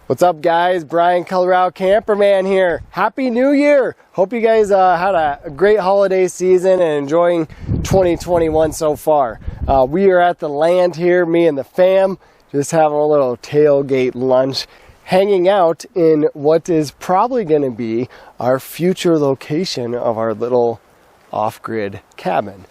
What's up, guys? Brian Colorado Camperman here. Happy New Year! Hope you guys had a great holiday season and enjoying 2021 so far. We are at the land here, me and the fam, just having a little tailgate lunch, hanging out in what is probably going to be our future location of our little off-grid cabin.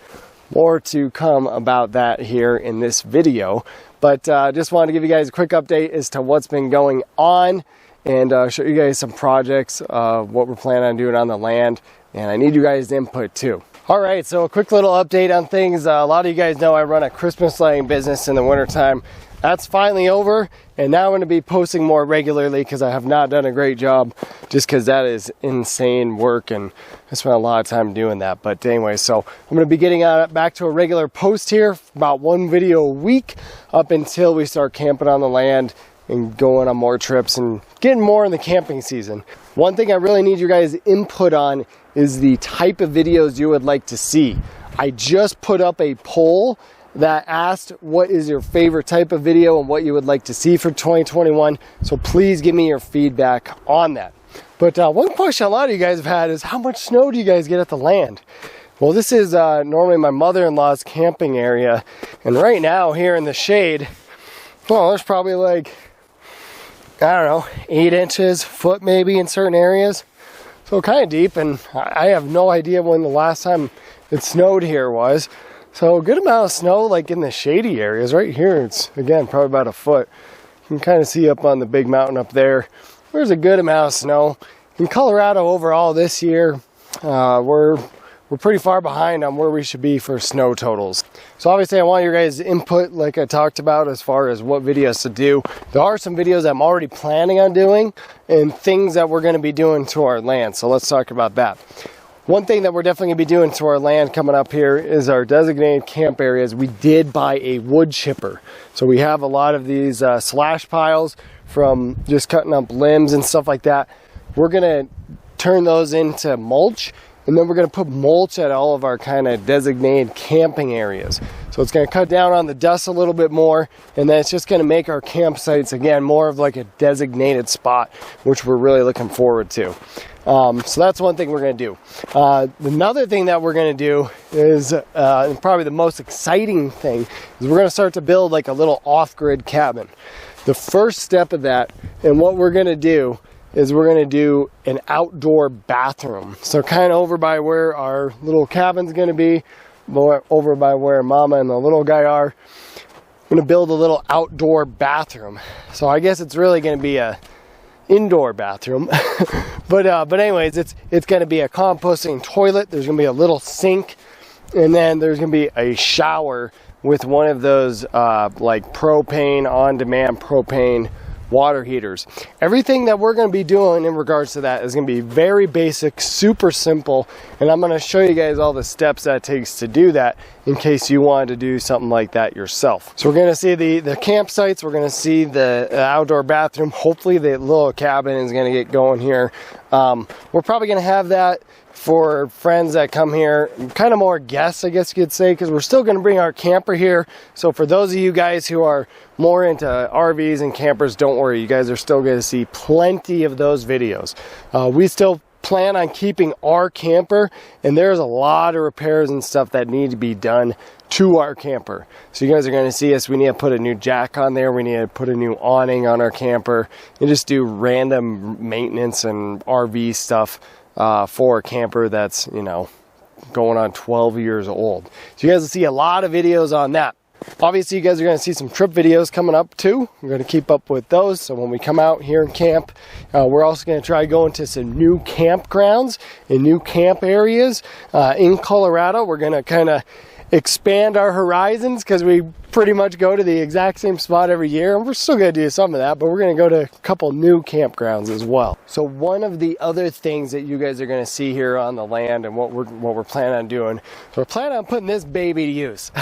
More to come about that here in this video. But just wanted to give you guys a quick update as to what's been going on and show you guys some projects, what we're planning on doing on the land. And I need you guys' input too. All right, so a quick little update on things. A lot of you guys know I run a Christmas lighting business in the wintertime. That's finally over, and now I'm going to be posting more regularly because I have not done a great job, just because that is insane work and I spent a lot of time doing that. But anyway, so I'm going to be getting back to a regular post here, about one video a week, up until we start camping on the land and going on more trips and getting more in the camping season. One thing I really need your guys' input on is the type of videos you would like to see. I just put up a poll that asked what is your favorite type of video and what you would like to see for 2021. So please give me your feedback on that. But one question a lot of you guys have had is, how much snow do you guys get at the land? Well, this is normally my mother-in-law's camping area. And right now here in the shade, well, there's probably like, I don't know, 8 inches, foot maybe in certain areas. So kind of deep, and I have no idea when the last time it snowed here was. So a good amount of snow like in the shady areas. Right here it's, again, probably about a foot. You can kind of see up on the big mountain up there. There's a good amount of snow. In Colorado overall this year, we're pretty far behind on where we should be for snow totals. So obviously I want your guys' input like I talked about as far as what videos to do. There are some videos I'm already planning on doing and things that we're going to be doing to our land. So let's talk about that. One thing that we're definitely going to be doing to our land coming up here is our designated camp areas. We did buy a wood chipper. So we have a lot of these slash piles from just cutting up limbs and stuff like that. We're going to turn those into mulch, and then we're going to put mulch at all of our kind of designated camping areas. So it's going to cut down on the dust a little bit more, and then it's just going to make our campsites, again, more of like a designated spot, which we're really looking forward to. So that's one thing we're going to do. Another thing that we're going to do is, probably the most exciting thing, is we're going to start to build like a little off-grid cabin. The first step of that, and what we're going to do, is we're going to do an outdoor bathroom. So kind of over by where our little cabin's going to be, over by where Mama and the little guy are. I'm going to build a little outdoor bathroom. So I guess it's really going to be a indoor bathroom. but anyways, it's going to be a composting toilet. There's going to be a little sink, and then there's going to be a shower with one of those like propane, on-demand propane water heaters. Everything that we're going to be doing in regards to that is going to be very basic, super simple, and I'm going to show you guys all the steps that it takes to do that in case you wanted to do something like that yourself. So we're going to see the campsites, we're going to see the outdoor bathroom. Hopefully the little cabin is going to get going here. We're probably going to have that for friends that come here, kind of more guests, I guess you could say, because we're still going to bring our camper here. So for those of you guys who are more into RVs and campers, don't worry, you guys are still going to see plenty of those videos. We still plan on keeping our camper, and there's a lot of repairs and stuff that need to be done to our camper. So you guys are going to see us. We need to put a new jack on there, we need to put a new awning on our camper, and just do random maintenance and RV stuff for a camper that's, you know, going on 12 years old. So you guys will see a lot of videos on that. Obviously, you guys are going to see some trip videos coming up too. We're going to keep up with those. So when we come out here and camp, we're also going to try going to some new campgrounds and new camp areas in Colorado. We're going to kind of expand our horizons because we pretty much go to the exact same spot every year, and we're still going to do some of that, but we're going to go to a couple new campgrounds as well. So one of the other things that you guys are going to see here on the land and what we're planning on doing, we're planning on putting this baby to use.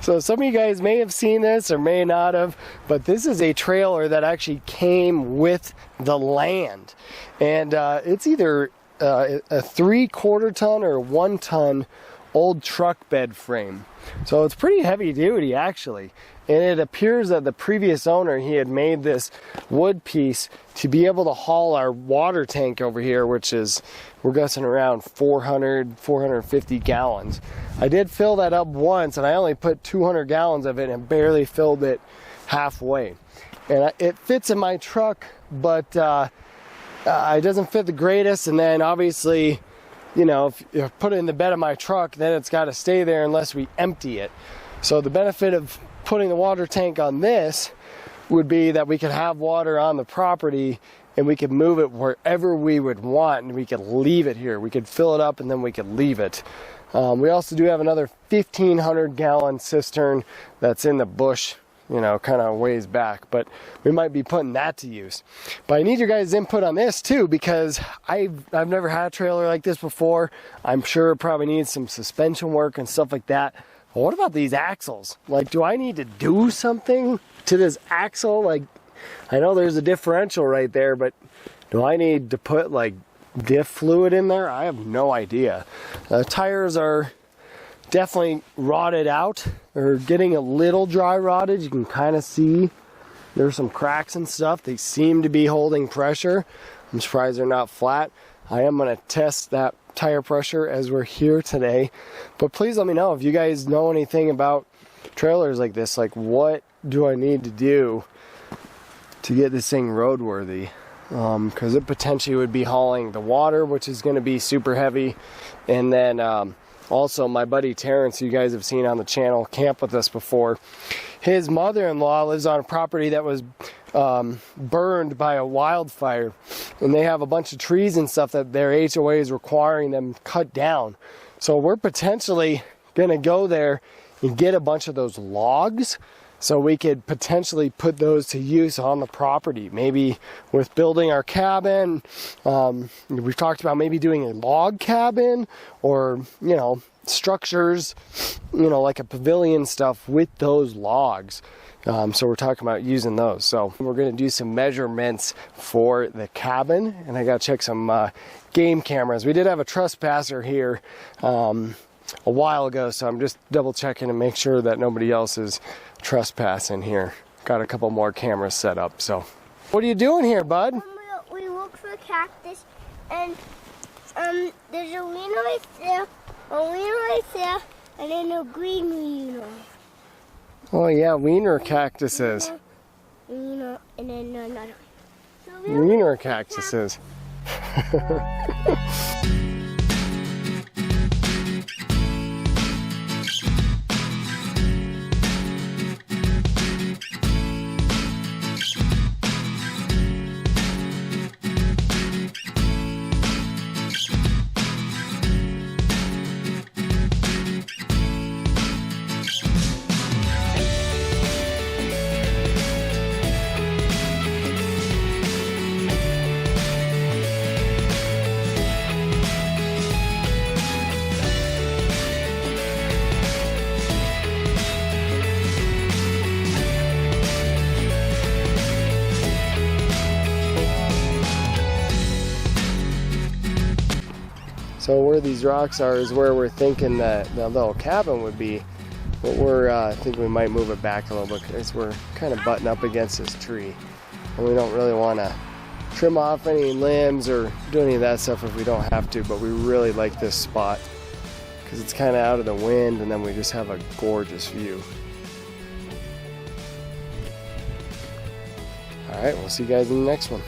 So some of you guys may have seen this or may not have, but this is a trailer that actually came with the land, and it's either a 3/4 ton or 1 ton old truck bed frame. So it's pretty heavy duty actually, And it appears that the previous owner, he had made this wood piece to be able to haul our water tank over here, which is, we're guessing around 450 gallons. I did fill that up once, and I only put 200 gallons of it and barely filled it halfway. And it fits in my truck, but it doesn't fit the greatest. And then obviously, you know, if you put it in the bed of my truck, then it's got to stay there unless we empty it. So the benefit of putting the water tank on this would be that we could have water on the property and we could move it wherever we would want, and we could leave it here. We could fill it up and then we could leave it. We also do have another 1,500 gallon cistern that's in the bush, you know, kind of ways back, but we might be putting that to use. But I need your guys' input on this too, because I've never had a trailer like this before. I'm sure it probably needs some suspension work and stuff like that. But what about these axles? Like, do I need to do something to this axle? Like, I know there's a differential right there, but do I need to put like diff fluid in there? I have no idea. Tires are definitely rotted out. They're getting a little dry rotted. You can kind of see there's some cracks and stuff. They seem to be holding pressure. I'm surprised they're not flat. I am going to test that tire pressure as we're here today. But please let me know if you guys know anything about trailers like this. Like, what do I need to do to get this thing roadworthy? Because it potentially would be hauling the water, which is going to be super heavy. And then also my buddy Terrence, who you guys have seen on the channel, camped with us before. His mother-in-law lives on a property that was burned by a wildfire, and they have a bunch of trees and stuff that their HOA is requiring them cut down. So we're potentially going to go there and get a bunch of those logs, so we could potentially put those to use on the property. Maybe with building our cabin. We've talked about maybe doing a log cabin, or, you know, structures, you know, like a pavilion stuff with those logs. So we're talking about using those. So we're going to do some measurements for the cabin, and I got to check some game cameras. We did have a trespasser here a while ago, so I'm just double checking to make sure that nobody else is trespassing here. Got a couple more cameras set up. So what are you doing here, bud? We look for a cactus, and there's a wiener right there, and then a green wiener. Oh yeah, wiener cactuses. Wiener, and then another wiener cactuses. So where these rocks are is where we're thinking that the little cabin would be. But we're thinking we might move it back a little bit because we're kind of butting up against this tree. And we don't really want to trim off any limbs or do any of that stuff if we don't have to. But we really like this spot because it's kind of out of the wind, and then we just have a gorgeous view. Alright, we'll see you guys in the next one.